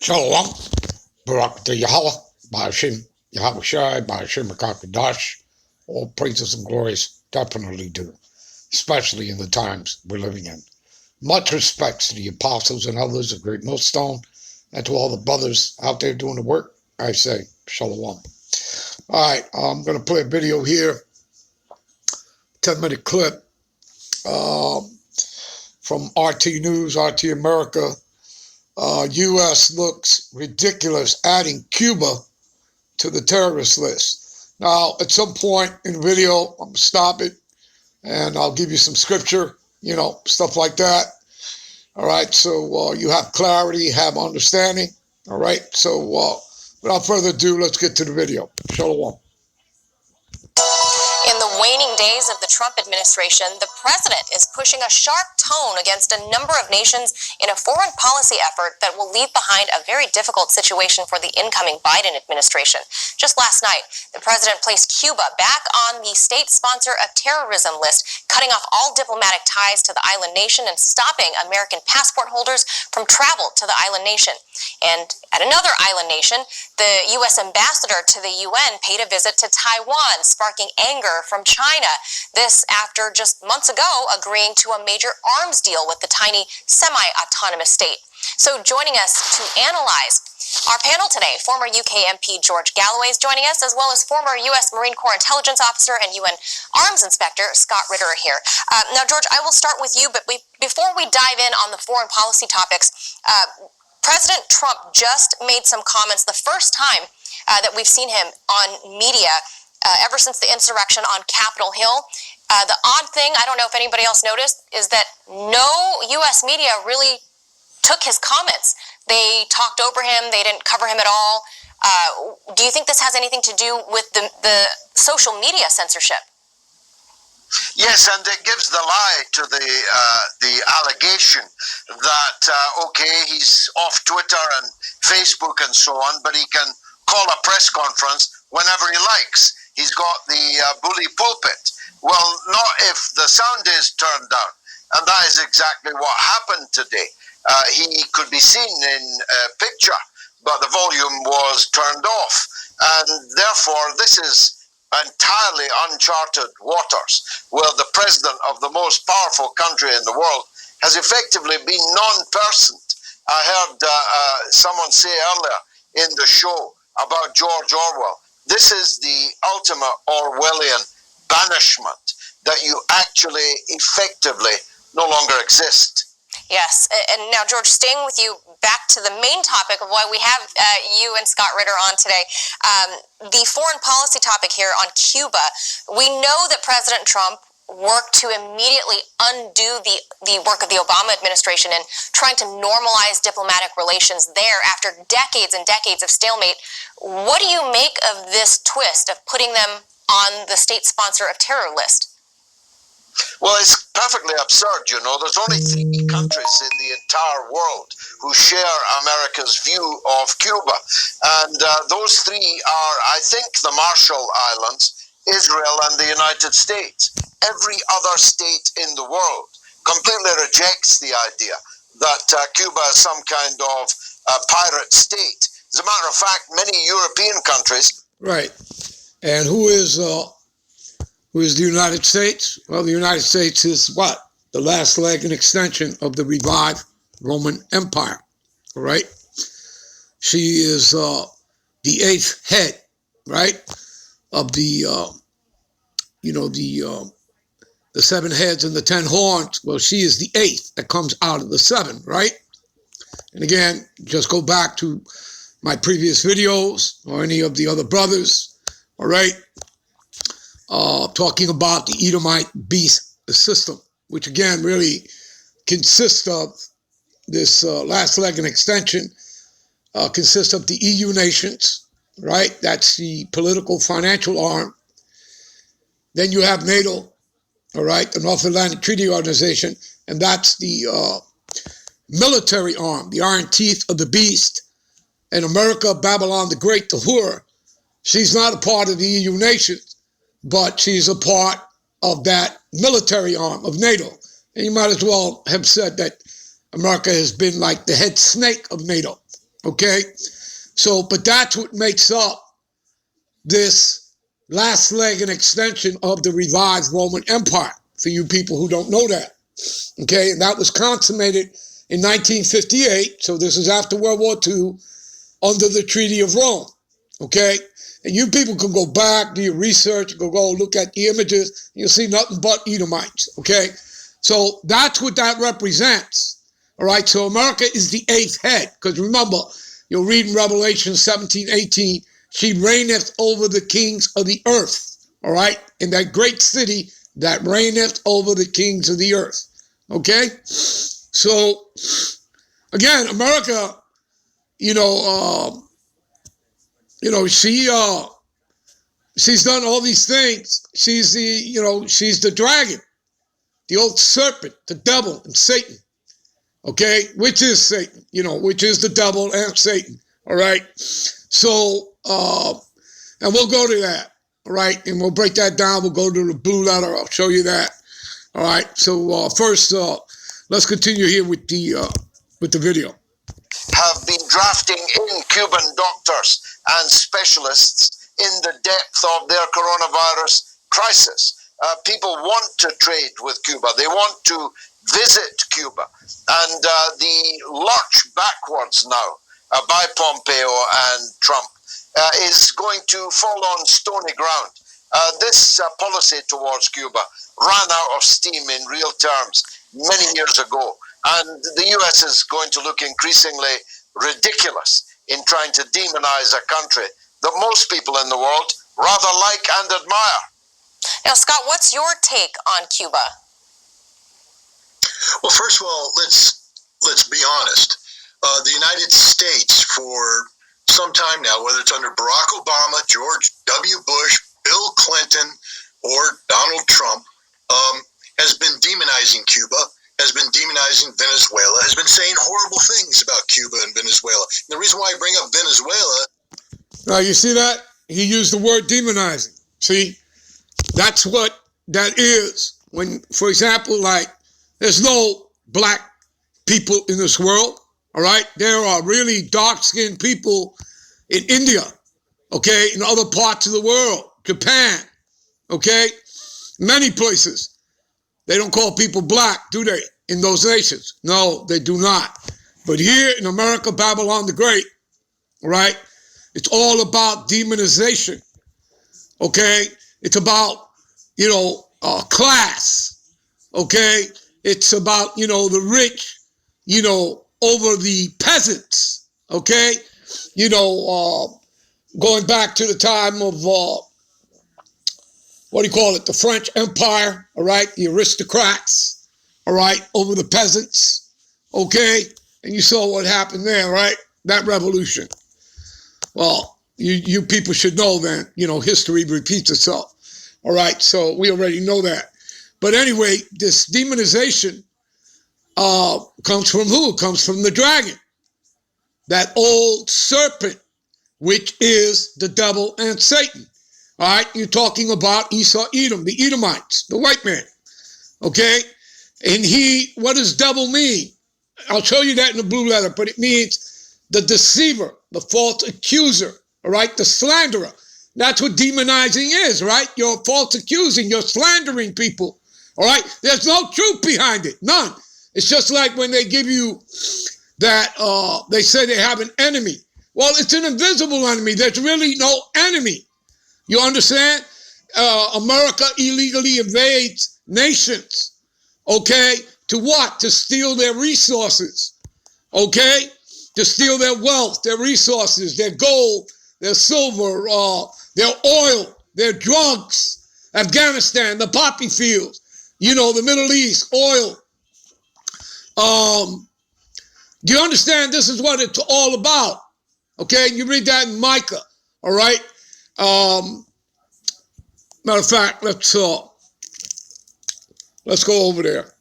Shalom, Barak to Yahweh, Ba'ashim, Yahweh Shai, Ba'ashim Akakadash. All praises and glories definitely due, especially in the times we're living in. Much respects to the apostles and others, the great millstone, and to all the brothers out there doing the work. I say, Shalom. All right, I'm going to play a video here, 10-minute clip from RT News, RT America. U.S. looks ridiculous adding Cuba to the terrorist list. Now, at some point in the video, I'm going to stop it, and I'll give you some scripture, stuff like that. All right, so you have clarity, have understanding. All right, so without further ado, let's get to the video. Shalom. In the waning days of the Trump administration, the president is pushing a sharp tone against a number of nations in a foreign policy effort that will leave behind a very difficult situation for the incoming Biden administration. Just last night, the president placed Cuba back on the state sponsor of terrorism list, cutting off all diplomatic ties to the island nation and stopping American passport holders from travel to the island nation. And at another island nation, the U.S. ambassador to the UN paid a visit to Taiwan, sparking anger from China. This after just months ago agreeing to a major arms deal with the tiny semi-autonomous state. So joining us to analyze our panel today, former UK MP George Galloway is joining us, as well as former U.S. Marine Corps intelligence officer and UN arms inspector Scott Ritter are here. Now, George, I will start with you, but before we dive in on the foreign policy topics, President Trump just made some comments, the first time that we've seen him on media ever since the insurrection on Capitol Hill. The odd thing, I don't know if anybody else noticed, is that no U.S. media really took his comments. They talked over him. They didn't cover him at all. Do you think this has anything to do with the social media censorship? Yes, and it gives the lie to the allegation that, okay, he's off Twitter and Facebook and so on, but he can call a press conference whenever he likes. He's got the bully pulpit. Well, not if the sound is turned down. And that is exactly what happened today. He could be seen in a picture, but the volume was turned off. And therefore, this is entirely uncharted waters, where the president of the most powerful country in the world has effectively been non-personed. I heard someone say earlier in the show about George Orwell. This is the ultimate Orwellian banishment, that you actually effectively no longer exist. Yes, and now, George, staying with you, back to the main topic of why we have you and Scott Ritter on today, the foreign policy topic here on Cuba. We know that President Trump worked to immediately undo the work of the Obama administration in trying to normalize diplomatic relations there after decades and decades of stalemate. What do you make of this twist of putting them on the state sponsor of terror list? Well, it's perfectly absurd, There's only 3 countries in the entire world who share America's view of Cuba. And those 3 are, I think, the Marshall Islands, Israel, and the United States. Every other state in the world completely rejects the idea that Cuba is some kind of pirate state. As a matter of fact, many European countries... Right. And who is the United States? Well, the United States is what? The last leg and extension of the revived Roman Empire, all right? She is the 8th head, right, of the 7 heads and the 10 horns. Well, she is the 8th that comes out of the 7, right? And again, just go back to my previous videos or any of the other brothers, all right? Talking about the Edomite beast system, which again really consists of this last leg and extension, consists of the EU nations, right? That's the political financial arm. Then you have NATO, all right, the North Atlantic Treaty Organization, and that's the military arm, the iron teeth of the beast. And America, Babylon the Great, the whore, she's not a part of the EU nations, but she's a part of that military arm of NATO. And you might as well have said that America has been like the head snake of NATO, Okay? So, but that's what makes up this last leg and extension of the revived Roman Empire, for you people who don't know that. Okay? And that was consummated in 1958, so this is after World War II, under the Treaty of Rome. Okay? And you people can go back, do your research, go look at the images, you'll see nothing but Edomites. Okay? So that's what that represents. All right? So America is the eighth head, because remember, you'll read in Revelation 17:18, she reigneth over the kings of the earth. All right? In that great city that reigneth over the kings of the earth. Okay? So, again, America, she's done all these things. She's she's the dragon, the old serpent, the devil, and Satan. Okay, which is Satan, which is the devil and Satan. All right. So, and we'll go to that. All right, and we'll break that down. We'll go to the blue letter. I'll show you that. All right. So first, let's continue here with the video. Have been drafting in Cuban doctors and specialists in the depth of their coronavirus crisis. People want to trade with Cuba. They want to visit Cuba. And the lurch backwards now by Pompeo and Trump is going to fall on stony ground. This policy towards Cuba ran out of steam in real terms many years ago. And the U.S. is going to look increasingly ridiculous in trying to demonize a country that most people in the world rather like and admire. Now, Scott, what's your take on Cuba? Well, first of all, let's be honest. The United States, for some time now, whether it's under Barack Obama, George W. Bush, Bill Clinton, or Donald Trump, has been demonizing Cuba, has been demonizing Venezuela, has been saying horrible things about Cuba and Venezuela. And the reason why I bring up Venezuela... Now, you see that? He used the word demonizing. See? That's what that is. When, for example, like, there's no black people in this world, all right? There are really dark-skinned people in India, okay? In other parts of the world, Japan, okay? Many places. They don't call people black, do they, in those nations? No, they do not. But here in America, Babylon the Great, right, it's all about demonization, okay? It's about, class, okay? It's about, the rich, over the peasants, okay? Going back to the time of, the French Empire, all right? The aristocrats, all right, over the peasants, okay? And you saw what happened there, right? That revolution. Well, you people should know that, history repeats itself, all right? So we already know that. But anyway, this demonization comes from who? It comes from the dragon, that old serpent, which is the devil and Satan. All right, you're talking about Esau, Edom, the Edomites, the white man, okay? And what does devil mean? I'll show you that in the blue letter, but it means the deceiver, the false accuser, all right, the slanderer. That's what demonizing is, right? You're false accusing, you're slandering people, all right? There's no truth behind it, none. It's just like when they give you that, they say they have an enemy. Well, it's an invisible enemy. There's really no enemy. You understand? America illegally invades nations, okay? To what? To steal their resources, okay? To steal their wealth, their resources, their gold, their silver, their oil, their drugs. Afghanistan, the poppy fields, the Middle East, oil. Do you understand? This is what it's all about, okay? You read that in Micah, all right? Matter of fact, let's go over there.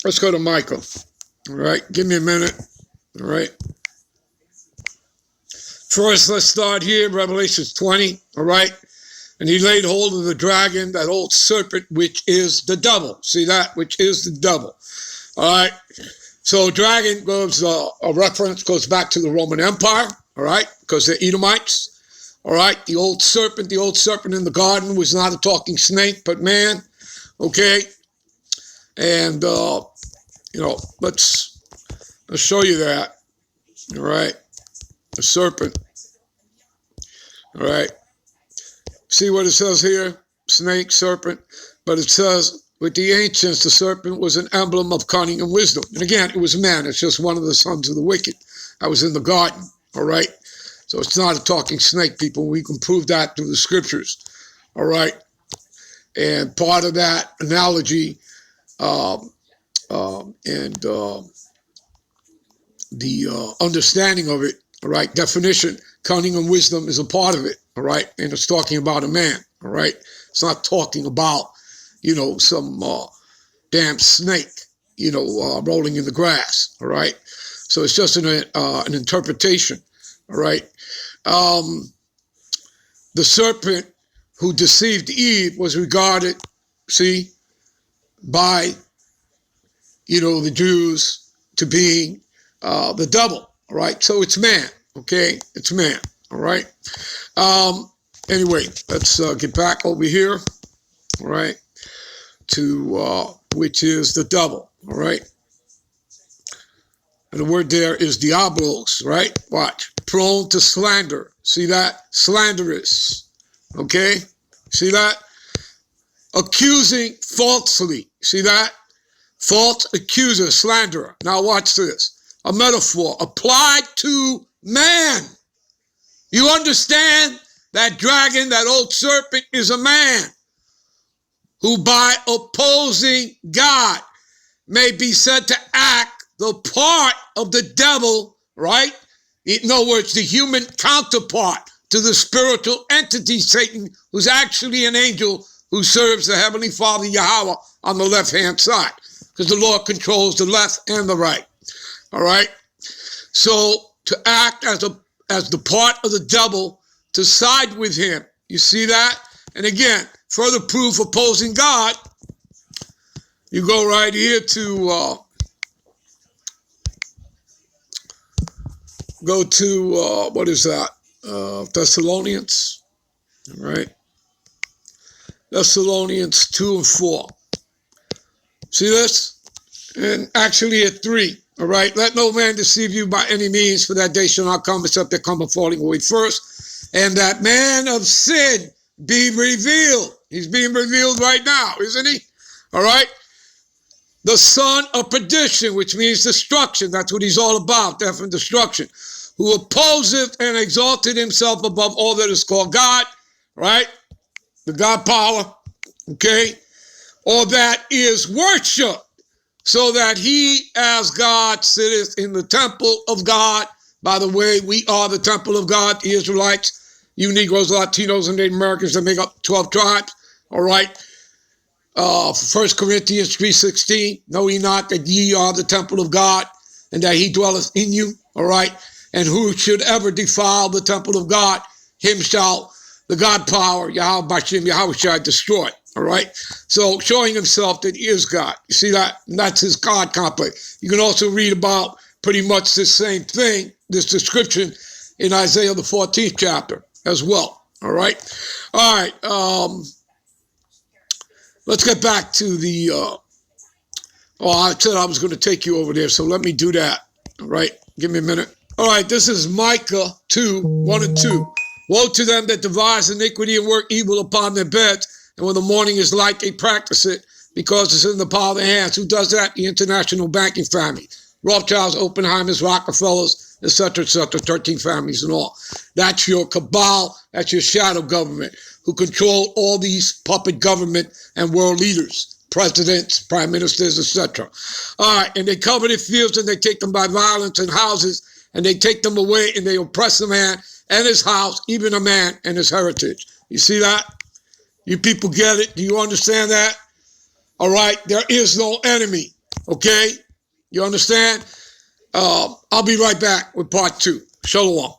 Let's go to Micah. All right, give me a minute. All right. First, let's start here, Revelation 20. All right. And he laid hold of the dragon, that old serpent, which is the devil. See that? Which is the devil. All right. So dragon goes, a reference goes back to the Roman Empire, all right, because they're Edomites, all right. The old serpent in the garden was not a talking snake, but man, okay. And, let's show you that, all right. The serpent, all right. See what it says here? Snake, serpent. But it says, with the ancients, the serpent was an emblem of cunning and wisdom. And again, it was man. It's just one of the sons of the wicked. I was in the garden, all right? So it's not a talking snake, people. We can prove that through the scriptures, all right? And part of that analogy the understanding of it, all right, definition, cunning and wisdom is a part of it, all right? And it's talking about a man, all right? It's not talking about, some damn snake, rolling in the grass, all right? So it's just an interpretation, all right? The serpent who deceived Eve was regarded, by, the Jews to being the devil, all right? So it's man, okay? It's man, all right? Anyway, let's get back over here, all right, to which is the devil, all right? And the word there is diablos, right? Watch. Prone to slander. See that? Slanderous, okay? See that? Accusing falsely. See that? False accuser, slanderer. Now watch this. A metaphor applied to man. You understand? That dragon, that old serpent, is a man who by opposing God may be said to act the part of the devil, right? In other words, the human counterpart to the spiritual entity, Satan, who's actually an angel who serves the Heavenly Father, Yahweh, on the left-hand side, because the Lord controls the left and the right, all right? So to act as the part of the devil, to side with him. You see that? And again, further proof opposing God, you go right here to, what is that? Thessalonians, all right? Thessalonians 2 and 4. See this? And actually at 3, all right? Let no man deceive you by any means, for that day shall not come except there come a falling away first. And that man of sin be revealed. He's being revealed right now, isn't he? All right? The son of perdition, which means destruction. That's what he's all about, death and destruction. Who opposeth and exalted himself above all that is called God, right? The God power, okay? Or that is worship, so that he as God sitteth in the temple of God. By the way, we are the temple of God, the Israelites, you Negroes, Latinos, and Native Americans that make up 12 tribes, all right? 1 Corinthians 3:16, know ye not that ye are the temple of God, and that he dwelleth in you, all right? And who should ever defile the temple of God, him shall the God power, Yahweh Bashem, Yahweh shall destroy, all right? So showing himself that he is God. You see that? And that's his God complex. You can also read about pretty much the same thing, this description in Isaiah the 14th chapter as well, all right? All right, let's get back to the, I said I was going to take you over there, so let me do that, all right? Give me a minute. All right, this is Micah 2, 1 and 2. Woe to them that devise iniquity and work evil upon their beds, and when the morning is light, they practice it, because it's in the power of their hands. Who does that? The international banking family. Rothschilds, Oppenheimers, Rockefellers, etc., 13 families and all. That's your cabal, that's your shadow government, who control all these puppet government and world leaders, presidents, prime ministers, etc. All right, and they cover their fields and they take them by violence and houses, and they take them away and they oppress a man and his house, even a man and his heritage. You see that? You people get it? Do you understand that? All right, there is no enemy, okay? You understand? I'll be right back with part 2. Shalom.